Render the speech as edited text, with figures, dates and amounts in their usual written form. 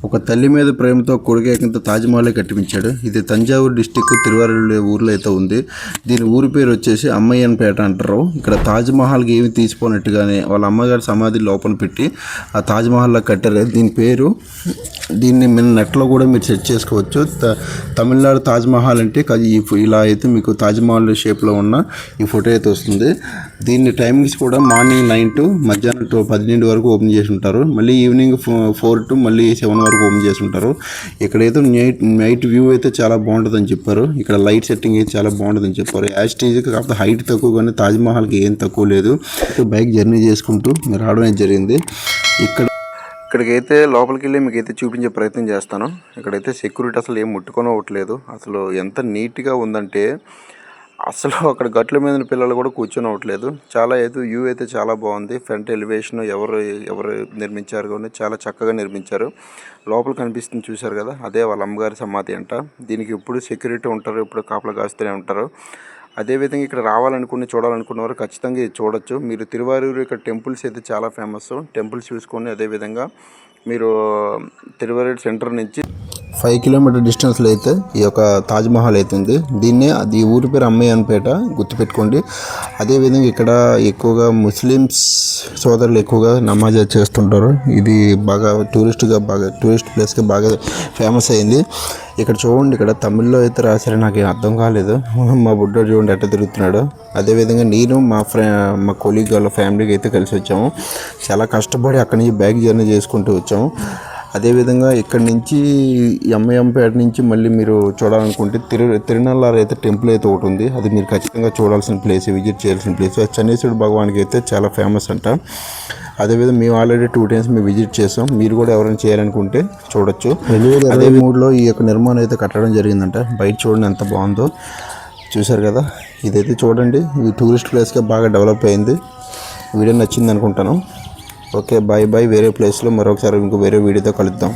ఒక తల్లి మీద ప్రేమతో కొడుకేకంతో తాజ్మహల్ కట్టించాడు. ఇది తంజావూరు డిస్టిక్ తిరువారూరు ఊర్లో అయితే ఉంది. దీని ఊరి పేరు వచ్చేసి అమ్మయ్యన్పేట అంటారు. ఇక్కడ తాజ్మహల్కి ఏమి తీసిపోనట్టుగానే వాళ్ళ అమ్మగారి సమాధి లోపల పెట్టి ఆ తాజ్మహల్లా కట్టారు. దీన్ని మీరు నెట్లో కూడా మీరు సెర్చ్ చేసుకోవచ్చు. తమిళనాడు తాజ్మహల్ అంటే ఇలా అయితే మీకు తాజ్మహల్ షేప్లో ఉన్న ఈ ఫోటో అయితే వస్తుంది. దీన్ని టైమింగ్స్ కూడా మార్నింగ్ 9 to మధ్యాహ్నం 12 వరకు ఓపెన్ చేసి ఉంటారు. మళ్ళీ ఈవినింగ్ 4 to మళ్ళీ 7 వరకు ఓపెన్ చేసి ఉంటారు. ఇక్కడైతే నైట్ వ్యూ అయితే చాలా బాగుంటుందని చెప్పారు. ఇక్కడ లైట్ సెట్టింగ్ అయితే చాలా బాగుంటుందని చెప్పారు. యాస్టీజ్ కాకపోతే హైట్ తక్కువ కానీ తాజ్మహల్కి ఏం తక్కువ లేదు. బైక్ జర్నీ చేసుకుంటూ రావడం జరిగింది. ఇక్కడికైతే లోపలికి వెళ్ళి మీకు అయితే చూపించే ప్రయత్నం చేస్తాను. ఇక్కడైతే సెక్యూరిటీ అసలు ఏం ముట్టుకొనవట్లేదు. అసలు ఎంత నీట్గా ఉందంటే అసలు అక్కడ గట్ల మీద పిల్లలు కూడా కూర్చొని అవ్వట్లేదు. చాలా అయితే వ్యూ అయితే చాలా బాగుంది. ఫ్రంట్ ఎలివేషన్ ఎవరు నిర్మించారు కానీ చాలా చక్కగా నిర్మించారు. లోపల కనిపిస్తుంది చూశారు కదా, అదే వాళ్ళ అమ్మగారి సమాధి అంట. దీనికి ఎప్పుడు సెక్యూరిటీ ఉంటారు, ఎప్పుడు కాపలా కాస్తూనే ఉంటారు. అదేవిధంగా ఇక్కడ చూడాలనుకున్న వారు ఖచ్చితంగా ఇది చూడొచ్చు. మీరు తిరువారూరు ఇక్కడ టెంపుల్స్ అయితే చాలా ఫేమస్. టెంపుల్స్ చూసుకొని అదేవిధంగా మీరు తిరువారూరు సెంటర్ నుంచి 5 కిలోమీటర్ డిస్టెన్స్లో అయితే ఈ యొక్క తాజ్మహల్ అయితే ఉంది. ఈ ఊరి పేరు అమ్మయ్యన్పేట, గుర్తుపెట్టుకోండి. అదేవిధంగా ఇక్కడ ఎక్కువగా ముస్లిమ్స్ సోదరులు ఎక్కువగా నమాజ్ చేస్తుంటారు. ఇది టూరిస్ట్ ప్లేస్గా బాగా ఫేమస్ అయింది. ఇక్కడ చూడండి, ఇక్కడ తమిళ్లో అయితే రాశారు, నాకు ఏం అర్థం కాలేదు. మా బుడ్డోడు చూడండి ఎట్ట తిరుగుతున్నాడు. అదేవిధంగా నేను మా కొలీగ్ వాళ్ళ ఫ్యామిలీకి అయితే కలిసి వచ్చాము. చాలా కష్టపడి అక్కడి నుంచి బ్యాక్ జర్నీ చేసుకుంటూ వచ్చాము. అదేవిధంగా ఇక్కడ నుంచి అమ్మయ్యన్పేట నుంచి మళ్ళీ మీరు చూడాలనుకుంటే తిరునల్లారు అయితే టెంపుల్ అయితే ఒకటి ఉంది. అది మీరు ఖచ్చితంగా చూడాల్సిన ప్లేస్, విజిట్ చేయాల్సిన ప్లేస్. శనీశ్వరుడు భగవానికి అయితే చాలా ఫేమస్ అంట. అదేవిధంగా మేము ఆల్రెడీ 2 times మేము విజిట్ చేసాం. మీరు కూడా ఎవరైనా చేయాలనుకుంటే చూడొచ్చు. అదే మూడ్లో ఈ యొక్క నిర్మాణం అయితే కట్టడం జరిగిందంట. బయట చూడండి ఎంత బాగుందో, చూసారు కదా. ఇదైతే చూడండి, ఈ టూరిస్ట్ ప్లేస్గా బాగా డెవలప్ అయింది. వీడియో నచ్చింది అనుకుంటాను. Okay, bye. వేరే ప్లేస్లో మరొకసారి ఇంకో వేరే వీడియోతో కలుద్దాం.